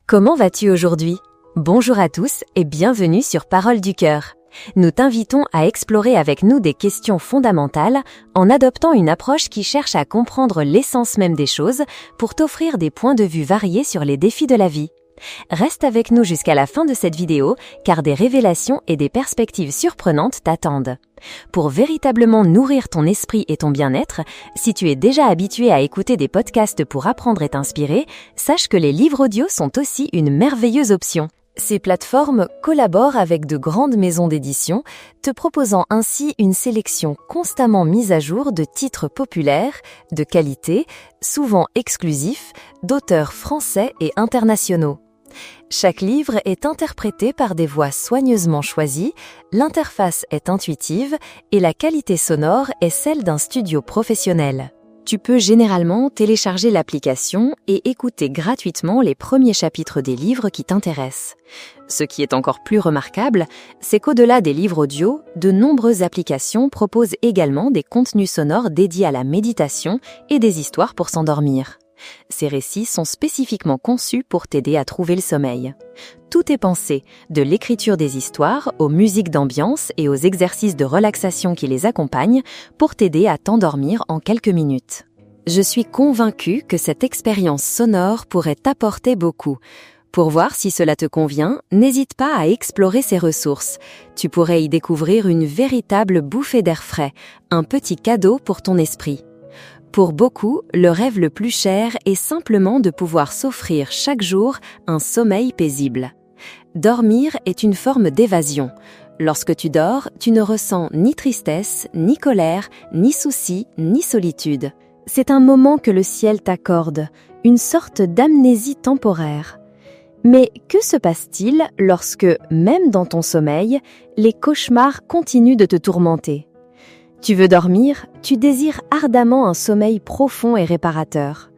Comment vas-tu aujourd'hui? Bonjour à tous et bienvenue sur Parole du cœur. Nous t'invitons à explorer avec nous des questions fondamentales en adoptant une approche qui cherche à comprendre l'essence même des choses pour t'offrir des points de vue variés sur les défis de la vie. Reste avec nous jusqu'à la fin de cette vidéo car des révélations et des perspectives surprenantes t'attendent. Pour véritablement nourrir ton esprit et ton bien-être, si tu es déjà habitué à écouter des podcasts pour apprendre et t'inspirer, sache que les livres audio sont aussi une merveilleuse option. Ces plateformes collaborent avec de grandes maisons d'édition, te proposant ainsi une sélection constamment mise à jour de titres populaires, de qualité, souvent exclusifs, d'auteurs français et internationaux. Chaque livre est interprété par des voix soigneusement choisies, l'interface est intuitive et la qualité sonore est celle d'un studio professionnel. Tu peux généralement télécharger l'application et écouter gratuitement les premiers chapitres des livres qui t'intéressent. Ce qui est encore plus remarquable, c'est qu'au-delà des livres audio, de nombreuses applications proposent également des contenus sonores dédiés à la méditation et des histoires pour s'endormir. Ces récits sont spécifiquement conçus pour t'aider à trouver le sommeil. Tout est pensé, de l'écriture des histoires aux musiques d'ambiance et aux exercices de relaxation qui les accompagnent, pour t'aider à t'endormir en quelques minutes. Je suis convaincue que cette expérience sonore pourrait t'apporter beaucoup. Pour voir si cela te convient, n'hésite pas à explorer ces ressources. Tu pourrais y découvrir une véritable bouffée d'air frais, un petit cadeau pour ton esprit. Pour beaucoup, le rêve le plus cher est simplement de pouvoir s'offrir chaque jour un sommeil paisible. Dormir est une forme d'évasion. Lorsque tu dors, tu ne ressens ni tristesse, ni colère, ni souci, ni solitude. C'est un moment que le ciel t'accorde, une sorte d'amnésie temporaire. Mais que se passe-t-il lorsque, même dans ton sommeil, les cauchemars continuent de te tourmenter ? Tu veux dormir, tu désires ardemment un sommeil profond et réparateur.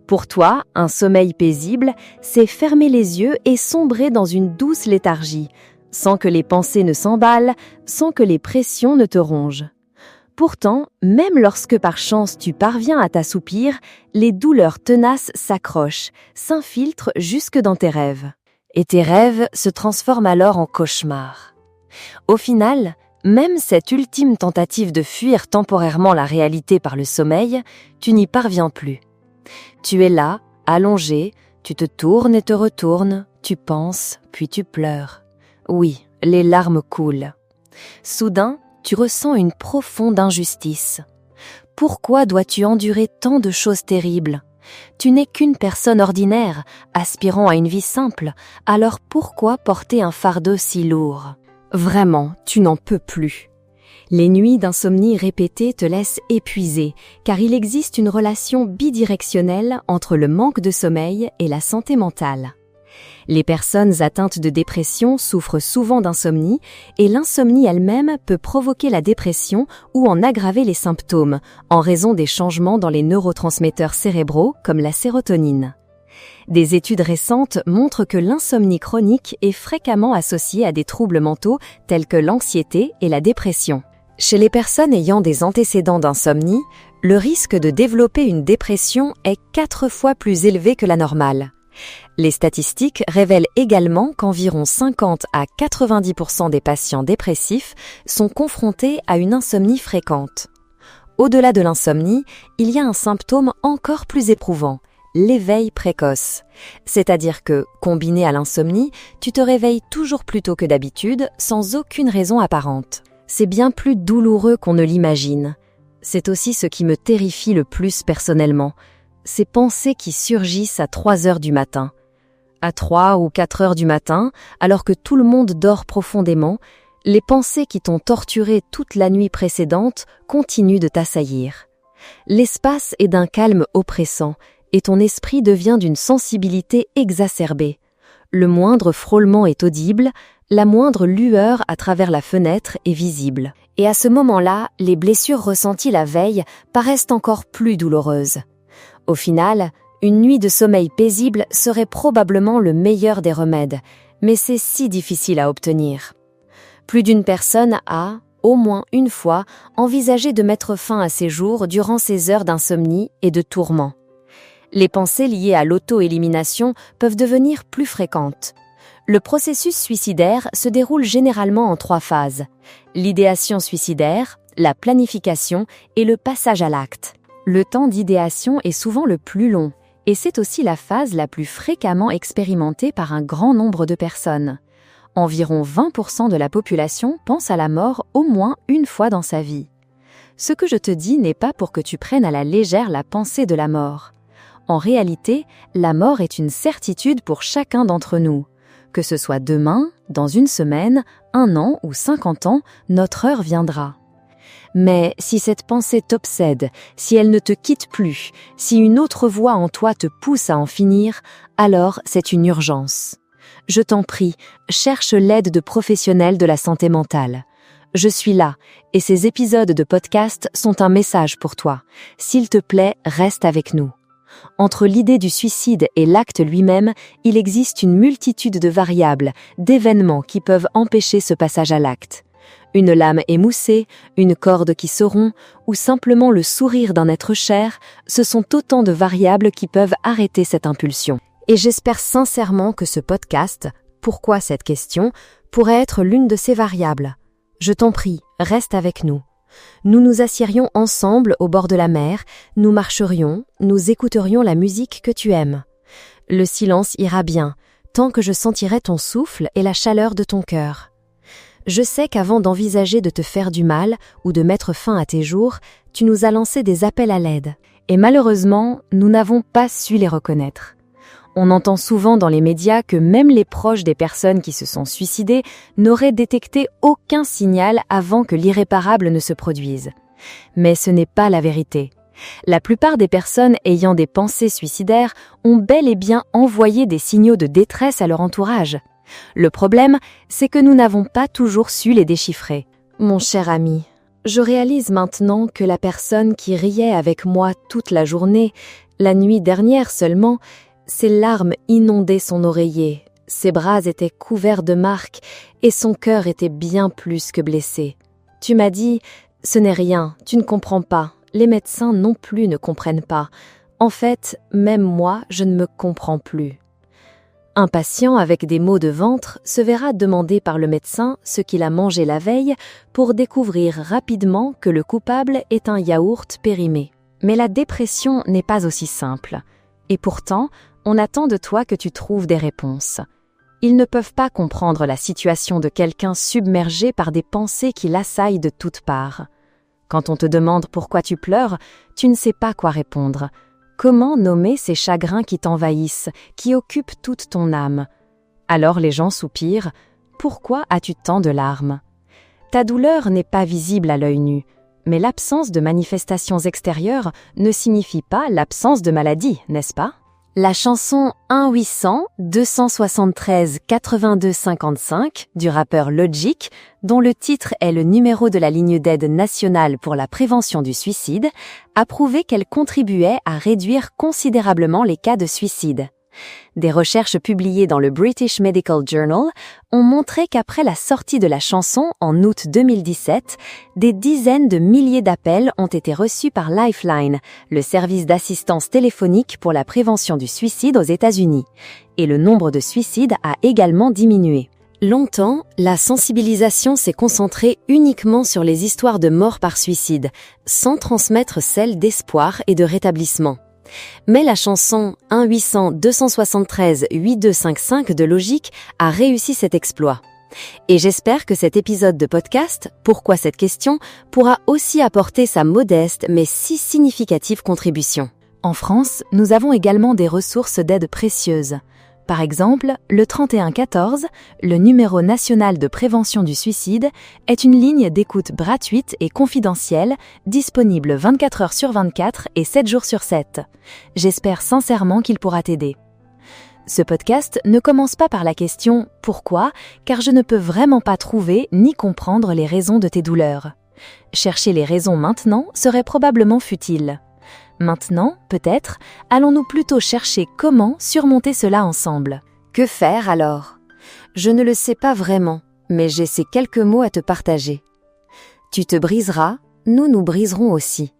Pour toi, un sommeil paisible, c'est fermer les yeux et sombrer dans une douce léthargie, sans que les pensées ne s'emballent, sans que les pressions ne te rongent. Pourtant, même lorsque par chance tu parviens à t'assoupir, les douleurs tenaces s'accrochent, s'infiltrent jusque dans tes rêves. Et tes rêves se transforment alors en cauchemars. Au final, même cette ultime tentative de fuir temporairement la réalité par le sommeil, tu n'y parviens plus. Tu es là, allongé, tu te tournes et te retournes, tu penses, puis tu pleures. Oui, les larmes coulent. Soudain, tu ressens une profonde injustice. Pourquoi dois-tu endurer tant de choses terribles ? Tu n'es qu'une personne ordinaire, aspirant à une vie simple, alors pourquoi porter un fardeau si lourd ? Vraiment, tu n'en peux plus. Les nuits d'insomnie répétées te laissent épuisé, car il existe une relation bidirectionnelle entre le manque de sommeil et la santé mentale. Les personnes atteintes de dépression souffrent souvent d'insomnie, et l'insomnie elle-même peut provoquer la dépression ou en aggraver les symptômes, en raison des changements dans les neurotransmetteurs cérébraux comme la sérotonine. Des études récentes montrent que l'insomnie chronique est fréquemment associée à des troubles mentaux tels que l'anxiété et la dépression. Chez les personnes ayant des antécédents d'insomnie, le risque de développer une dépression est 4 fois plus élevé que la normale. Les statistiques révèlent également qu'environ 50 à 90% des patients dépressifs sont confrontés à une insomnie fréquente. Au-delà de l'insomnie, il y a un symptôme encore plus éprouvant, l'éveil précoce. C'est-à-dire que, combiné à l'insomnie, tu te réveilles toujours plus tôt que d'habitude, sans aucune raison apparente. C'est bien plus douloureux qu'on ne l'imagine. C'est aussi ce qui me terrifie le plus personnellement. Ces pensées qui surgissent à 3 heures du matin. À 3 ou 4 heures du matin, alors que tout le monde dort profondément, les pensées qui t'ont torturé toute la nuit précédente continuent de t'assaillir. L'espace est d'un calme oppressant, et ton esprit devient d'une sensibilité exacerbée. Le moindre frôlement est audible, la moindre lueur à travers la fenêtre est visible. Et à ce moment-là, les blessures ressenties la veille paraissent encore plus douloureuses. Au final, une nuit de sommeil paisible serait probablement le meilleur des remèdes, mais c'est si difficile à obtenir. Plus d'une personne a, au moins une fois, envisagé de mettre fin à ses jours durant ces heures d'insomnie et de tourments. Les pensées liées à l'auto-élimination peuvent devenir plus fréquentes. Le processus suicidaire se déroule généralement en 3 phases: l'idéation suicidaire, la planification et le passage à l'acte. Le temps d'idéation est souvent le plus long, et c'est aussi la phase la plus fréquemment expérimentée par un grand nombre de personnes. Environ 20% de la population pense à la mort au moins une fois dans sa vie. Ce que je te dis n'est pas pour que tu prennes à la légère la pensée de la mort. En réalité, la mort est une certitude pour chacun d'entre nous. Que ce soit demain, dans une semaine, 1 an ou 50 ans, notre heure viendra. Mais si cette pensée t'obsède, si elle ne te quitte plus, si une autre voix en toi te pousse à en finir, alors c'est une urgence. Je t'en prie, cherche l'aide de professionnels de la santé mentale. Je suis là, et ces épisodes de podcast sont un message pour toi. S'il te plaît, reste avec nous. Entre l'idée du suicide et l'acte lui-même, il existe une multitude de variables, d'événements qui peuvent empêcher ce passage à l'acte. Une lame émoussée, une corde qui se rompt, ou simplement le sourire d'un être cher, ce sont autant de variables qui peuvent arrêter cette impulsion. Et j'espère sincèrement que ce podcast, Pourquoi cette question, pourrait être l'une de ces variables. Je t'en prie, reste avec nous. Nous nous assiérions ensemble au bord de la mer, nous marcherions, nous écouterions la musique que tu aimes. Le silence ira bien, tant que je sentirai ton souffle et la chaleur de ton cœur. Je sais qu'avant d'envisager de te faire du mal ou de mettre fin à tes jours, tu nous as lancé des appels à l'aide. Et malheureusement, nous n'avons pas su les reconnaître. On entend souvent dans les médias que même les proches des personnes qui se sont suicidées n'auraient détecté aucun signal avant que l'irréparable ne se produise. Mais ce n'est pas la vérité. La plupart des personnes ayant des pensées suicidaires ont bel et bien envoyé des signaux de détresse à leur entourage. Le problème, c'est que nous n'avons pas toujours su les déchiffrer. Mon cher ami, je réalise maintenant que la personne qui riait avec moi toute la journée, la nuit dernière seulement, ses larmes inondaient son oreiller, ses bras étaient couverts de marques et son cœur était bien plus que blessé. Tu m'as dit « Ce n'est rien, tu ne comprends pas, les médecins non plus ne comprennent pas. En fait, même moi, je ne me comprends plus. » Un patient avec des maux de ventre se verra demander par le médecin ce qu'il a mangé la veille pour découvrir rapidement que le coupable est un yaourt périmé. Mais la dépression n'est pas aussi simple. Et pourtant, on attend de toi que tu trouves des réponses. Ils ne peuvent pas comprendre la situation de quelqu'un submergé par des pensées qui l'assaillent de toutes parts. Quand on te demande pourquoi tu pleures, tu ne sais pas quoi répondre. Comment nommer ces chagrins qui t'envahissent, qui occupent toute ton âme? Alors les gens soupirent. Pourquoi as-tu tant de larmes? Ta douleur n'est pas visible à l'œil nu, mais l'absence de manifestations extérieures ne signifie pas l'absence de maladie, n'est-ce pas? La chanson 1-800-273-82-55 du rappeur Logic, dont le titre est le numéro de la ligne d'aide nationale pour la prévention du suicide, a prouvé qu'elle contribuait à réduire considérablement les cas de suicide. Des recherches publiées dans le British Medical Journal ont montré qu'après la sortie de la chanson en août 2017, des dizaines de milliers d'appels ont été reçus par Lifeline, le service d'assistance téléphonique pour la prévention du suicide aux États-Unis, et le nombre de suicides a également diminué. Longtemps, la sensibilisation s'est concentrée uniquement sur les histoires de mort par suicide, sans transmettre celles d'espoir et de rétablissement. Mais la chanson 1-800-273-8255 de Logic a réussi cet exploit. Et j'espère que cet épisode de podcast, Pourquoi cette question, pourra aussi apporter sa modeste mais si significative contribution. En France, nous avons également des ressources d'aide précieuses. Par exemple, le 3114, le numéro national de prévention du suicide, est une ligne d'écoute gratuite et confidentielle, disponible 24 heures sur 24 et 7 jours sur 7. J'espère sincèrement qu'il pourra t'aider. Ce podcast ne commence pas par la question « Pourquoi ?», car je ne peux vraiment pas trouver ni comprendre les raisons de tes douleurs. Chercher les raisons maintenant serait probablement futile. Maintenant, peut-être, allons-nous plutôt chercher comment surmonter cela ensemble. Que faire alors? Je ne le sais pas vraiment, mais j'ai ces quelques mots à te partager. Tu te briseras, nous nous briserons aussi.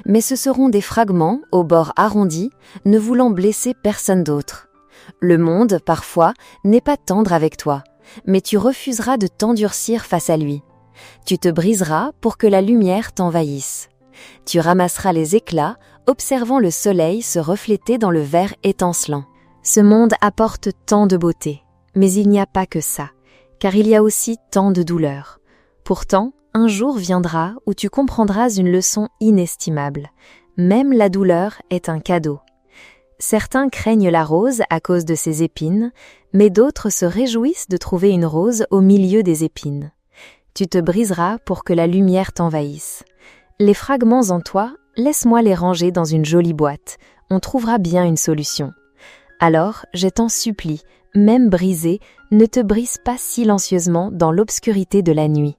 Mais ce seront des fragments, aux bords arrondis, ne voulant blesser personne d'autre. Le monde, parfois, n'est pas tendre avec toi, mais tu refuseras de t'endurcir face à lui. Tu te briseras pour que la lumière t'envahisse. Tu ramasseras les éclats, observant le soleil se refléter dans le verre étincelant. Ce monde apporte tant de beauté, mais il n'y a pas que ça, car il y a aussi tant de douleur. Pourtant, un jour viendra où tu comprendras une leçon inestimable. Même la douleur est un cadeau. Certains craignent la rose à cause de ses épines, mais d'autres se réjouissent de trouver une rose au milieu des épines. Tu te briseras pour que la lumière t'envahisse. Les fragments en toi, laisse-moi les ranger dans une jolie boîte. On trouvera bien une solution. Alors, je t'en supplie, même brisé, ne te brise pas silencieusement dans l'obscurité de la nuit.